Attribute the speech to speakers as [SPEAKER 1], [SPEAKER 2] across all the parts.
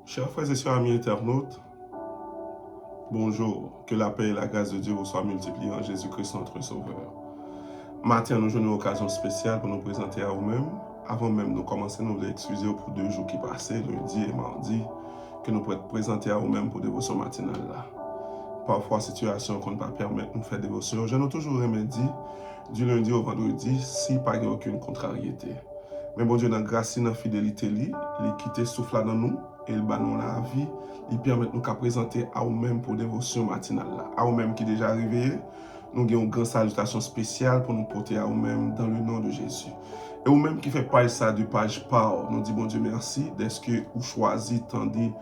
[SPEAKER 1] Chers frères et sœurs amis internautes, bonjour, que la paix et la grâce de Dieu vous soient multipliées en Jésus-Christ notre Sauveur. Matin, nous avons une occasion spéciale pour nous présenter à vous-mêmes. Avant même de commencer, nous voulons excuser pour 2 jours qui passaient, lundi et mardi, que nous pourrions présenter à vous-mêmes pour dévotion matinale là. Parfois, situation qu'on ne peut pas permettre de nous faire dévotion. Je nous toujours remédié du lundi au vendredi, si pas aucune contrariété. Mais bon Dieu, dans la grâce et dans la fidélité, il quitte souffle dans nous et il bat nous la vie. Il permet de nous présenter à nous-mêmes pour dévotion matinale là. À nous-mêmes qui déjà arrivé, nous avons une grande salutation spéciale pour nous porter à nous-mêmes dans le nom de Jésus. Et vous-même qui fait pas ça de page par, nous disons bon Dieu merci d'être que vous choisissez tandis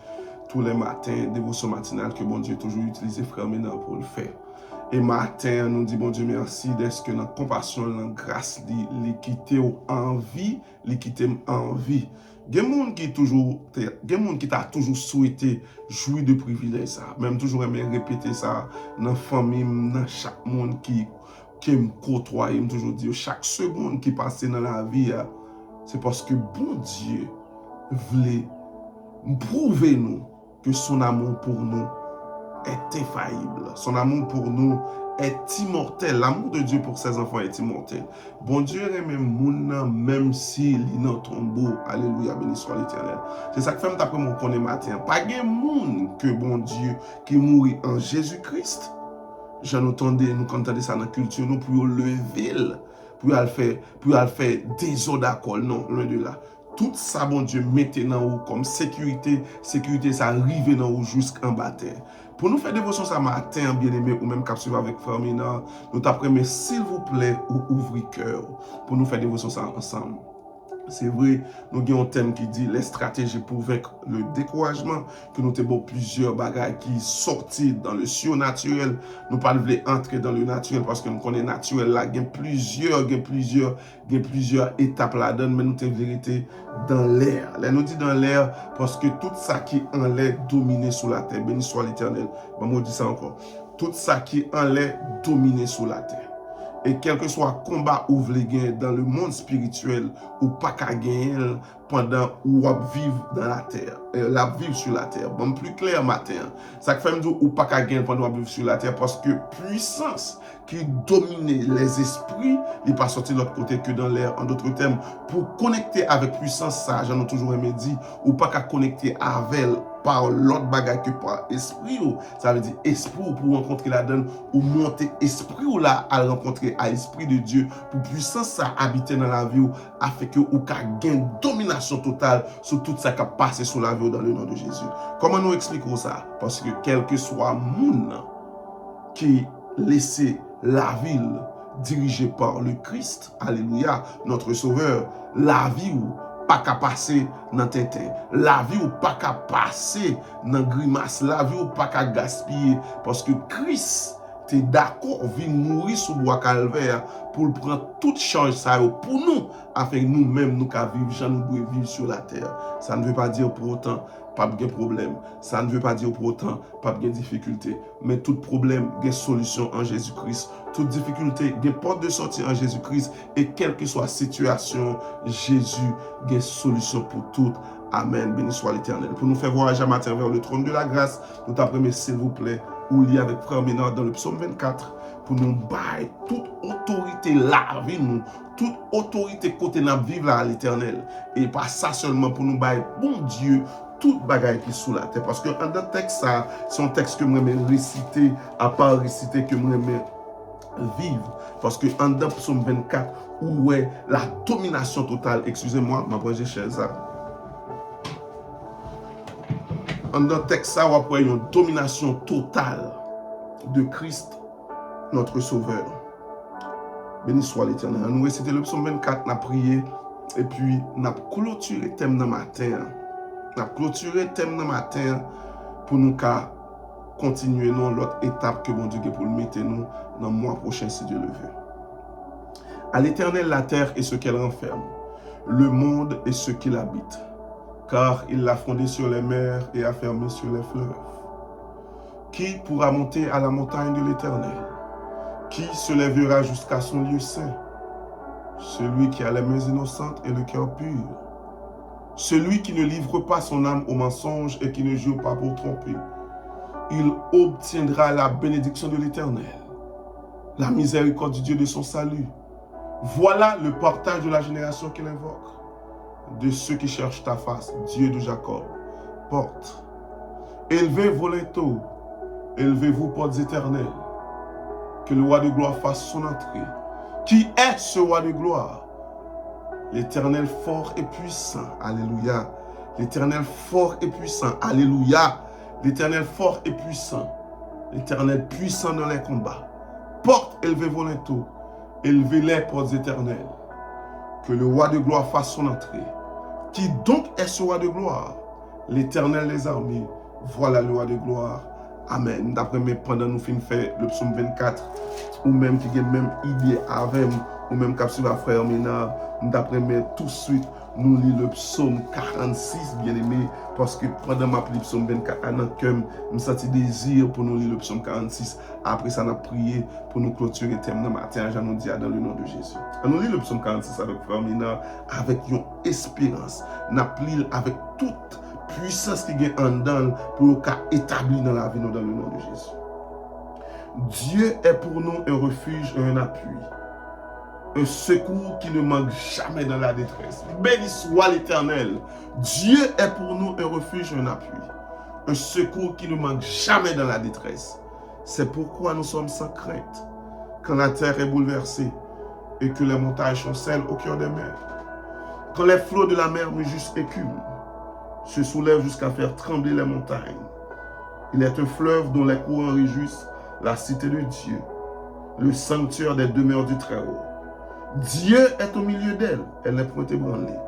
[SPEAKER 1] tous les matins, dévotion matinale que bon Dieu toujours utilisé frère Ménard pour le faire. Et matin, nous disons bon Dieu merci d'être que notre compassion, notre grâce, l'équité en vie, l'équité en vie. Il y a des gens qui t'a toujours souhaité jouir de privilèges ça, même toujours aimé répéter ça dans la famille, dans chaque monde qui me côtoie, il me toujours dit chaque seconde qui passe dans la vie, c'est parce que bon Dieu voulait prouver nous que son amour pour nous est infaillible. Son amour pour nous est immortel. L'amour de Dieu pour ses enfants est immortel. Bon Dieu aime moun même s'il est dans tombeau. Alléluia, béni soit l'Éternel. C'est ça que fait d'après mon connaît matin. Pas de monde que bon Dieu qui mourit en Jésus-Christ. J'en entendais, nous entendons ça dans la culture, nous pour lever, pour aller faire des eaux d'accord. Non, loin de là. Tout ça, bon Dieu, mettez dans vous comme sécurité, ça arrive dans vous jusqu'en bas terre. Pour nous faire dévotion ça matin, bien aimé, ou même cap suivre avec Frère Ménard, nous t'apprenons, s'il vous plaît, ou ouvrez cœur pour nous faire dévotion ça ensemble. C'est vrai, nous avons un thème qui dit les stratégies pour vaincre le découragement, que nous avons plusieurs bagages qui sortent dans le surnaturel. Nous ne voulons pas entrer dans le naturel parce que nous connaissons le naturel là, il y a plusieurs étapes là-dedans, mais nous avons vérité dans l'air. Là, nous dit dans l'air parce que tout ça qui est en l'air dominé sous la terre, béni soit l'Éternel. Bon, moi, je dis ça encore. Tout ça qui est en l'air dominé sous la terre. Et quel que soit le combat ou vous gagner dans le monde spirituel ou pas qu'à gagner pendant ou vivre dans la terre, la vivre sur la terre. Bon, plus clair matin, ça fait me dire ou pas qu'à gagner pendant vivre sur la terre parce que puissance qui domine les esprits, il n'est pas sorti de l'autre côté que dans l'air. En d'autres termes, pour connecter avec puissance, ça, j'en ai toujours aimé dire, ou pas qu'à connecter avec elle par l'autre bagage que par esprit, ça veut dire esprit pour rencontrer la donne, ou monter esprit ou là à rencontrer à l'esprit de Dieu, pour puissance ça habiter dans la vie, afin que ou qu'à gagner domination totale sur tout ça qui a passé sur la vie dans le nom de Jésus. Comment nous expliquons ça? Parce que quel que soit monde qui laissait la ville dirigée par le Christ, alléluia, notre Sauveur, la vie ou pas qu'à passer dans Tintin, la vie ou pas qu'à passer dans grimace, la vie ou pas qu'à gaspiller, parce que Christ t'es d'accord, vient mourir sous bois calvaire pour prendre toute charge ça pour nous, afin que nous-mêmes nous qu'à vivre, gens nous devons vivre sur la terre. Ça ne veut pas dire pour autant pas de problème. Ça ne veut pas dire pour autant pas de difficulté. Mais tout problème, il y a solution en Jésus-Christ. Toute difficulté, il y a porte de sortie en Jésus-Christ. Et quelle que soit la situation, Jésus, il y a solution pour tout. Amen. Béni soit l'Éternel. Pour nous faire voyager matin vers le trône de la grâce, nous t'apprenons, s'il vous plaît, ou lié avec Frère Ménard dans le psaume 24, pour nous bailler toute autorité la vie, nous, toute autorité côté nous vivre à l'Éternel. Et pas ça seulement pour nous bailler, bon Dieu, toute bagaille qui est sous la terre. Parce que dans le texte, ça, c'est un texte que je vais réciter, à part réciter, que je vais vivre. Parce que dans le psaume 24, où est la domination totale, excusez-moi, ma j'ai cher ça. Dans le texte, ça, on voit une domination totale de Christ, notre Sauveur. Béni soit l'Éternel. Nous réciter le psaume 24, on a prié, et puis on a clôturé le thème dans matin. On a clôturé le thème dans matin pour nous continuer dans l'autre étape que bon Dieu pour le mettre nous dans le mois prochain si Dieu le veut. À l'Éternel la terre et ce qu'elle renferme, le monde et ce qu'il habite, car il l'a fondé sur les mers et a fermé sur les fleuves. Qui pourra monter à la montagne de l'Éternel? Qui se lèvera jusqu'à son lieu saint? Celui qui a les mains innocentes et le cœur pur, Celui qui ne livre pas son âme au mensonge et qui ne jure pas pour tromper, il obtiendra la bénédiction de l'Éternel, la miséricorde du Dieu de son salut. Voilà le partage de la génération qu'il invoque, de ceux qui cherchent ta face, Dieu de Jacob. Porte. Élevez vos linteaux, élevez-vous portes éternelles, que le roi de gloire fasse son entrée. Qui est ce roi de gloire? L'Éternel fort et puissant. Alléluia. L'Éternel fort et puissant. Alléluia. L'Éternel fort et puissant. L'Éternel puissant dans les combats. Porte, élevez vos linteaux. Élevez les portes éternelles. Que le roi de gloire fasse son entrée. Qui donc est ce roi de gloire? L'Éternel des armées. Voilà le roi de gloire. Amen. D'après mes pendant nous fin fait le psaume 24, ou même qui a même idée avec, ou même capsule à frère Ménard, d'après mes tout de suite, nous lisons le psaume 46, bien aimé, parce que pendant ma pli psaume 24, je senti désir pour nous lire le psaume 46. Après ça, on a prié pour nous clôturer le thème de matin, j'en ai dit dans le nom de Jésus. Nous lisons le psaume 46 avec frère Ménard, avec une espérance. Nous prions avec toute puissance qui est en dedans pour établir dans la vie dans le nom de Jésus. Dieu est pour nous un refuge et un appui, un secours qui ne manque jamais dans la détresse. Béni soit l'Éternel. Dieu est pour nous un refuge et un appui, un secours qui ne manque jamais dans la détresse. C'est pourquoi nous sommes sans crainte quand la terre est bouleversée et que les montagnes chancellent au cœur des mers. Quand les flots de la mer mugissent écument, se soulèvent jusqu'à faire trembler les montagnes. Il est un fleuve dont les courants réjouissent la cité de Dieu, le sanctuaire des demeures du Très-Haut. Dieu est au milieu d'elle, elle n'est point ébranlée.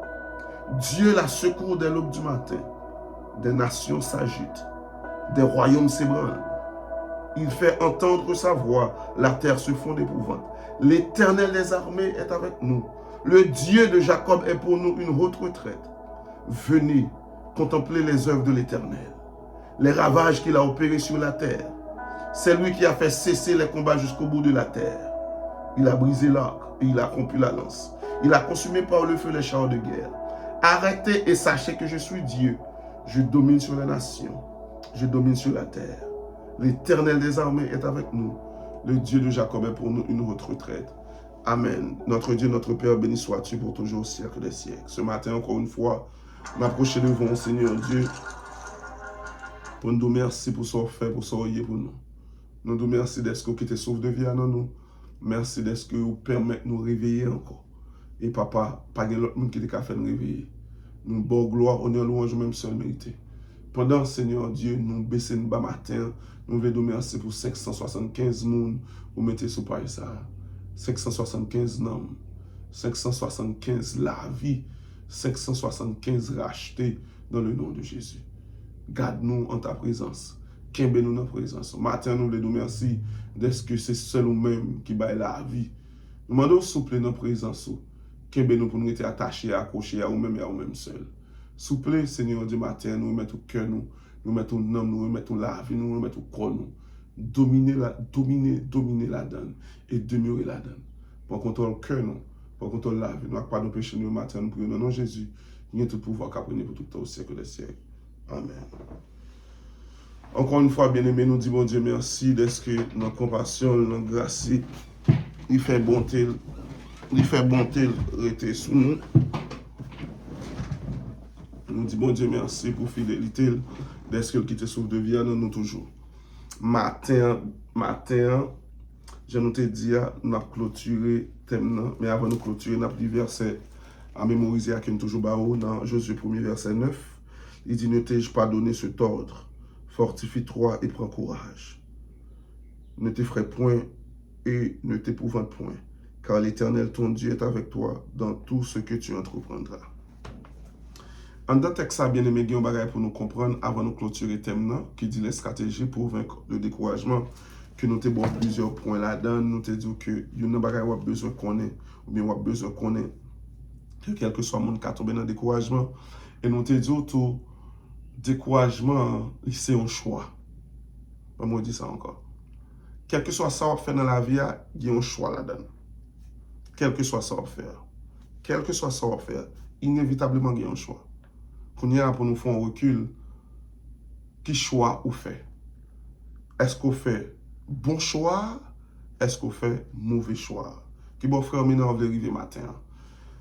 [SPEAKER 1] Dieu la secourt dès l'aube du matin. Des nations s'agitent, des royaumes s'ébranlent. Il fait entendre sa voix, la terre se fond d'épouvante. L'Éternel des armées est avec nous. Le Dieu de Jacob est pour nous une haute retraite. Venez contempler les œuvres de l'Éternel, les ravages qu'il a opérés sur la terre. C'est lui qui a fait cesser les combats jusqu'au bout de la terre. Il a brisé l'arc et il a rompu la lance. Il a consumé par le feu les chars de guerre. Arrêtez et sachez que je suis Dieu. Je domine sur les nations. Je domine sur la terre. L'Éternel des armées est avec nous. Le Dieu de Jacob est pour nous une haute retraite. Amen. Notre Dieu, notre Père, béni sois-tu pour toujours au siècle des siècles. Ce matin, encore une fois, m'approcher devant Seigneur Dieu pour nous dire merci pour ce fait, pour ce que pour nous. Nous nous merci d'être que tu sauve de vie à nous. Merci d'être que vous permettez de nous réveiller encore. Et papa, pas de l'autre monde qui t'a fait nous réveiller. Nous bon gloire, honneur, louange, même seul mérité. Pendant Seigneur Dieu, nous baissons nous bas matin, nous voulons merci pour 575 personnes vous mettez sur Paris ça. 575 noms, 575 la vie, 575 rachetés dans le nom de Jésus. Garde-nous en ta présence. Qu'aimez-nous dans ta présence. Matin, nous voulons merci d'être que c'est seul ou même qui baille la vie. Nous demandons souple dans ta présence. Qu'aimez-nous pour nous être attachés, accrochés à nous-mêmes et à nous-mêmes seuls. Souple, Seigneur Dieu, matin, nous remettons au cœur, nous mettons nom, nous remettons la vie, nous remettons au corps, nous. Dominer la donne et demeurer la donne. Pour contrôler le cœur, nous. Pour contrôler la vie. Nous n'avons pas de péché, nous, matin, nous prions dans le nom de Jésus. Il y a tout pouvoir qu'après pour tout le temps au siècle des siècles. Amen. Encore une fois, bien-aimés, nous disons, bon Dieu, merci d'être que notre compassion, notre grâce, il fait bonté, rester sous nous. Nous disons, bon Dieu, merci pour fidélité, d'être que qui te sauve de vie à nous toujours. Matin, je nous te dis, nous avons clôturé le thème, mais avant de clôturer, nous avons pris verset à mémoriser à qui nous toujours dans Josué 1er, verset 9. Il dit, ne t'ai-je pas donné cet ordre? Fortifie-toi et prends courage. Ne t'effraie point et ne t'épouvante point, car l'Éternel ton Dieu est avec toi dans tout ce que tu entreprendras. En dans texte, bien aimé, il y a un bagage pour nous comprendre avant de clôturer le thème qui dit les stratégies pour vaincre le découragement. Que nous avons plusieurs points là-dedans. Nous te dit que il y a un bagage qui a besoin qu'on ait, ou bien on a besoin qu'on ait, que quel que soit le monde qui a tombé dans le découragement. Et nous te dit autour découragement, c'est un choix. On me dit ça encore. Quel que soit ça qu'on fait dans la vie, il y a un choix là-dedans. Quel que soit ça qu'on fait. Quel que soit ça qu'on fait, inévitablement, il y a un choix. Qu'on y a pour nous faire un recul, qui choix ou fait? Est-ce qu'on fait bon choix? Est-ce qu'on fait mauvais choix? Qui bon frère, maintenant, on va arriver matin.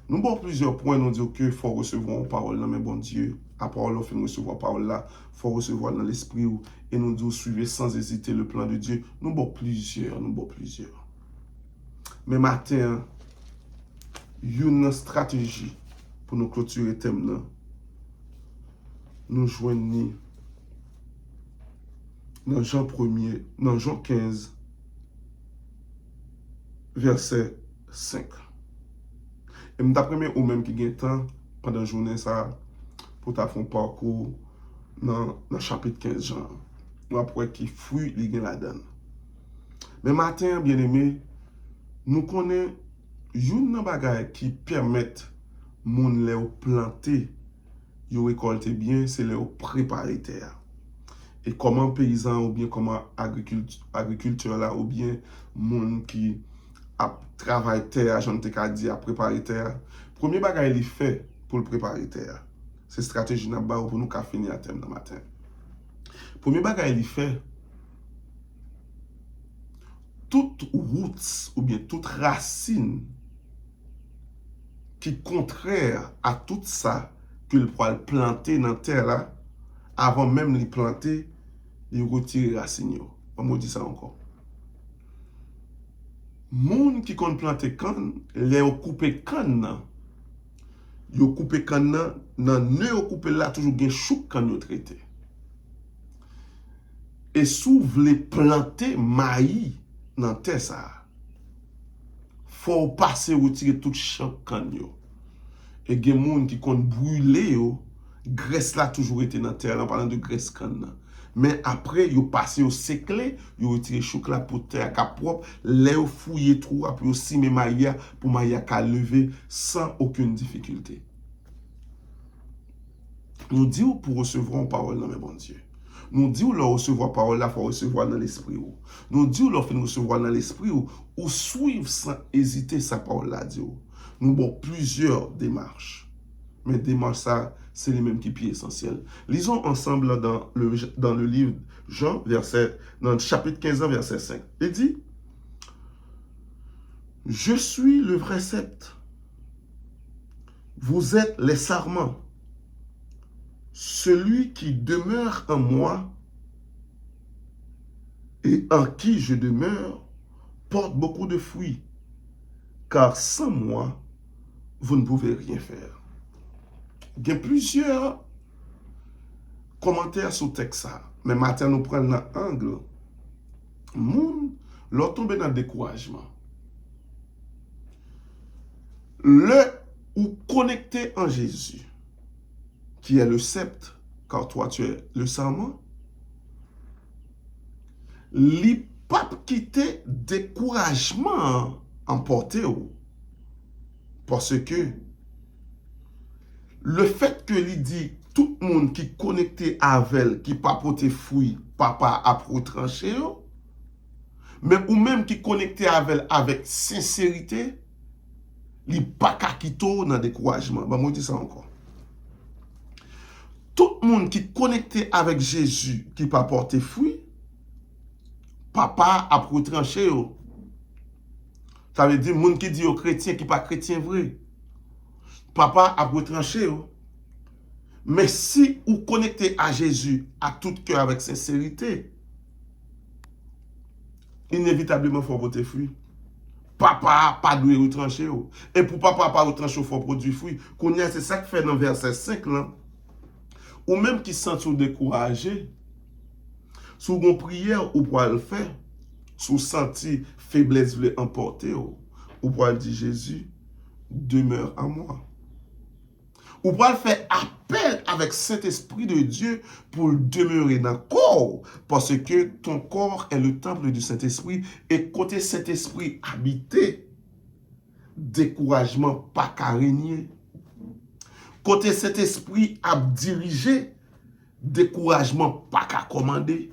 [SPEAKER 1] Nous avons plusieurs points, nous disons qu'il faut recevoir une parole, mais bon Dieu, à parole, on fait recevoir la parole là, il faut recevoir dans l'esprit, et nous disons suivre sans hésiter le plan de Dieu. Nous avons plusieurs. Mais matin, il y a une stratégie pour nous clôturer le thème là. Nous joignons dans Jean 1er, dans Jean 15, verset 5. Et d'après ou même qui gagne temps pendant la journée ça pour ta faire un parcours dans le chapitre 15 Jean. Ou après qui fruit les gagne la donne. Mais matin, bien aimé, nous connaissons une bagaille qui permet moun les planter, yo récolter bien, c'est les préparer terre. Et comment paysan ou bien comment agriculteur là ou bien moun qui a travaillé terre, j'en ai dit à préparer terre. Premier bagage il fait pour le préparer terre. C'est stratégie n'a ba pour nous qu'a finir à thème dans matin. Premier bagage il fait toute route ou bien toute racine qui contraire à tout ça que le poil planter dans terre là avant même les planter, il retire racine. On me dit ça encore. Moun qui compte planter canne, les couper canne, yo couper canne nan ne couper là toujours gen chouk canne yo traité. Et sou vle planter maïs dans terre ça. Faut passer retirer tout chouk canne yo. Et gen moun qui compte brûler yo, graisse là toujours été dans terre en parlant de graisse canne. Mais après, yo passé au séclé, yo retiré chouk là pour terre ka propre, les yo fouillé trou après aussi mes maïa pour maïa ka lever sans aucune difficulté. Nous disons pour recevoir une parole dans mes bon Dieu. Nous disons leur recevoir parole là, faut recevoir dans l'esprit ou. Nous disons leur faire recevoir dans l'esprit ou suivre sans hésiter sa parole là Dieu. Nous avons plusieurs démarches. Mais démarche ça, c'est les mêmes qui pieds essentiels. Lisons ensemble dans le livre Jean, dans le chapitre 15, verset 5. Il dit, « Je suis le vrai cep. Vous êtes les sarments. Celui qui demeure en moi et en qui je demeure porte beaucoup de fruits, car sans moi, vous ne pouvez rien faire. » Il y a plusieurs commentaires sur le texte. Mais maintenant, nous prenons l'angle. Moun, l'on tombe dans le découragement. Le ou connecté en Jésus, qui est le sceptre, car toi tu es le sarment, li pas quitter découragement emporté. Parce que le fait que lui dit tout le monde qui connecté avec elle, qui pas porté fruit, papa a pour trancher, mais ou même qui connecté avec elle avec sincérité, il pas qu'à quitter dans découragement. Bah moi dis ça encore. Tout le monde qui connecté avec Jésus, qui pas porté fruit, papa a pour trancher. Ça veut dire monde qui dit aux chrétiens qui pas chrétien vrai. Papa a retranché. Mais si vous connectez à Jésus à tout cœur avec sincérité, inévitablement, il faut voter fruit. Papa pas dû retrancher. Et pour papa pas retrancher, il faut produire fruit. C'est ça qui fait dans verset 5 là. Ou même qui sent découragé, sous une prière ou pour le faire, sous senti faiblesse voulait emporter, ou pour dire Jésus, demeure en moi. Ou pour faire appel avec Saint-Esprit de Dieu pour demeurer dans le corps. Parce que ton corps est le temple du Saint-Esprit. Et côté Saint-Esprit habité, découragement pas qu'à régner. Côté Saint-Esprit a dirigé, découragement pas qu'à commander.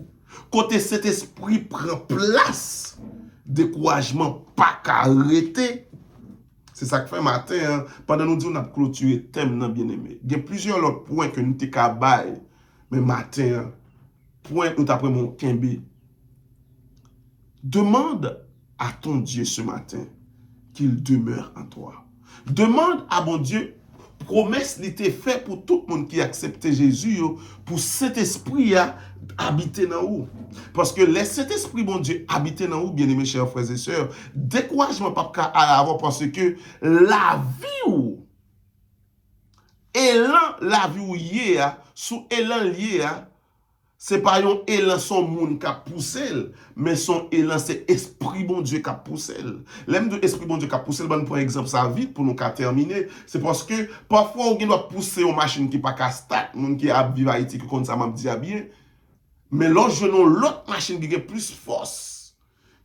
[SPEAKER 1] Côté Saint-Esprit prend place, découragement pas qu'à arrêter. C'est ça que fait matin, hein, pendant nous disons on a clôturé thème nan bien-aimé. Il y a plusieurs autres points que nous te kabay, mais matin, hein, point nous t'après mon kembe. Demande à ton Dieu ce matin qu'il demeure en toi. Demande à mon Dieu, promesse l'était fait pour tout le monde qui accepte Jésus, pour cet esprit à habiter dans vous. Parce que laisse cet esprit, mon Dieu, habiter dans vous, bien aimés chers frères et sœurs, découragement pas qu'à avoir parce que la vie ou élan la vie ou yé sous élan lié c'est pas un élan son monde qui a poussé, mais son élan c'est esprit bon Dieu qui a poussé. L'aime de esprit bon Dieu qui a poussé, bon pour exemple ça vite pour nous terminer, c'est parce que parfois on doit pousser une machine qui pas qu'à start, monde qui a vivre Haïti qui comme ça m'a dit bien, mais l'autre genou l'autre machine qui a plus force.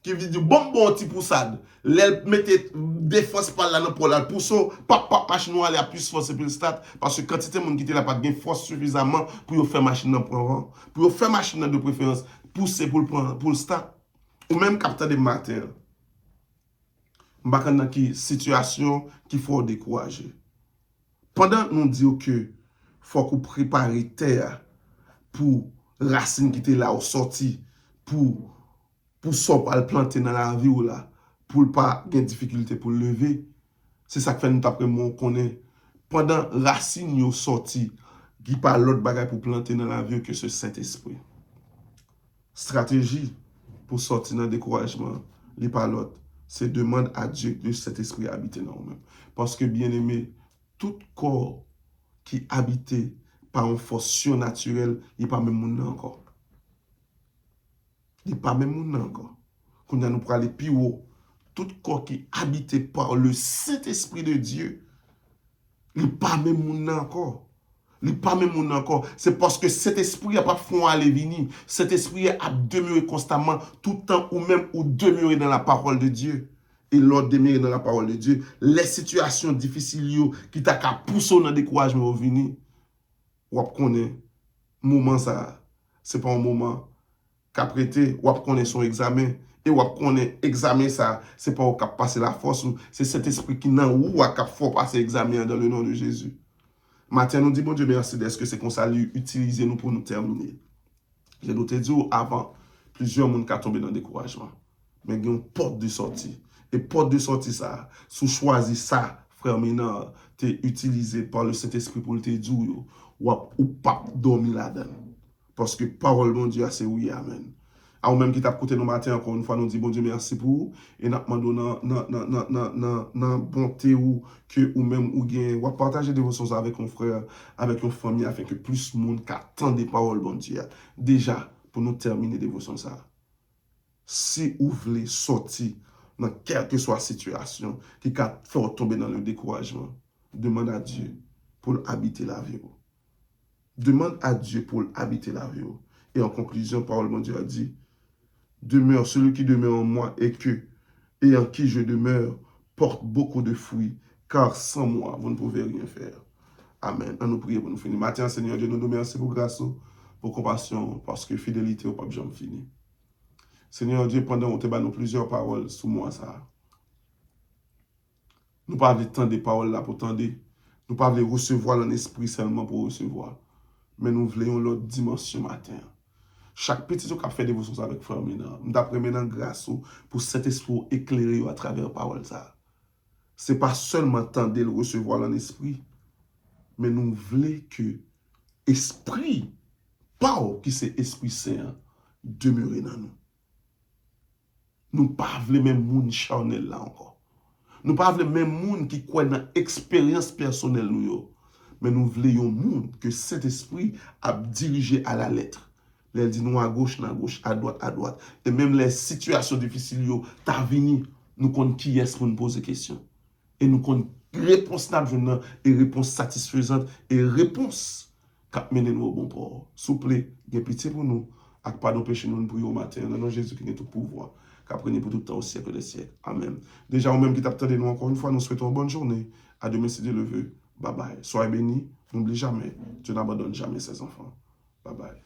[SPEAKER 1] Qui dit du bon petit poussade. L'elle mettait des forces par là pour la pousser, pas machine aller à plus force pour le stade parce que quantité de monde qui était là pas de force suffisamment pour faire machine dans pour faire machine de préférence pousser pour le stade ou même capter des matins. M'baka dans qui situation qu'il faut décourager. Pendant nous dit que faut qu'on prépare terre pour racine qui était là au sorti pour ça pour le planter dans la vie ou là pour pas avoir difficulté pour le lever. C'est ça que fait nous après moi connaît pendant racine yo sorti qui pas l'autre bagage pour planter dans la vie que ce Saint-Esprit. Stratégie pour sortir dans le découragement, les pas l'autre, c'est demande à Dieu que cet esprit habite dans nous-mêmes. Parce que bien aimé, tout corps qui habité par une force surnaturelle, il n'est pas même monde encore. Il n'est pas même monde encore. Quand nous prenons les plus haut, tout corps qui est habité par le Saint-Esprit de Dieu, il n'est pas même monde encore. Il n'est pas même monde encore. C'est parce que cet esprit n'a pas fond à aller venir. Cet esprit a demeuré constamment tout le temps ou même ou demeurer dans la parole de Dieu. Et l'autre demeurer dans la parole de Dieu. Les situations difficiles qui t'a qu'à pousser dans le découragement au venir. Ou connaît moment ça. C'est pas un moment qu'a prêté ou connaît son examen. Et ou connaît examen ça. C'est pas au cap passer la force. C'est cet esprit qui n'a ou à cap faut passer examen dans le nom de Jésus. Matin, nous dit, bon Dieu, merci d'être que c'est qu'on s'allie, utiliser nous pour nous terminer. Je nous te dit avant, plusieurs monde qui tombé dans le découragement. Mais il y a une porte de sortie. Et porte de sortie, ça, sous choisi ça, frère Ménard, t'es utilisé par le Saint-Esprit pour te dire, ou pas dormir là-dedans. Parce que parole, bon Dieu, c'est oui, amen. À même qui t'a côté nos matin, encore une fois, nous dit bon Dieu merci pour vous. Et nous demandons dans bonté ou que ou même ou bien ou partager des choses avec un frère, avec une famille, afin que plus de monde qu'attend des paroles, bon Dieu. Déjà, pour nous terminer des dévotion ça. Si vous voulez sortir dans quelle que soit la situation qui va faire tomber dans le découragement, demande à Dieu pour habiter la vie. Demande à Dieu pour habiter la vie. Et en conclusion, parole, mon Dieu a dit, demeure celui qui demeure en moi et en qui je demeure, porte beaucoup de fruits, car sans moi, vous ne pouvez rien faire. Amen. On nous prie pour nous finir. Matin, Seigneur Dieu, nous remercions pour grâce, pour compassion, parce que fidélité au pape jamais fini. Seigneur Dieu, pendant qu'on te bat nous plusieurs paroles sous moi, ça. Nous pas tant des paroles là pour tendre. Nous pas recevoir l'esprit seulement pour recevoir. Mais nous voulons l'autre dimension matin. Chaque petit qui a fait des dévotions avec frère Ménard, nous avons maintenant grâce pour cet esprit éclairé à travers la parole. Ce n'est pas seulement temps de le recevoir dans l'esprit, mais nous voulons que l'esprit, pas qui c'est Esprit Saint, demeure dans nous. Nous ne pas voulons même monde charnel là encore. Nous ne pas voulons même monde qui croit dans l'expérience personnelle nous. Mais nous voulons un monde que cet esprit a dirigé à la lettre. Elle dit nous à gauche, à droite. Et même les situations difficiles, t'as venu, nous connaissons qui est pour nous poser des questions. Et nous connaissons réponse et réponse satisfaisante et réponse qui mène nous au bon port. S'il vous plaît, ayez pitié pour nous. Et pardon péché nous prions au matin. Dans le nom de Jésus qui est tout pouvoir. Qu'apprenez pour tout le temps au siècle des siècles. Amen. Déjà, au même qui t'attendez nous encore une fois, nous souhaitons une bonne journée. À demain si Dieu le veut. Bye bye. Soyez bénis. N'oublie jamais. Dieu n'abandonne jamais ses enfants. Bye bye.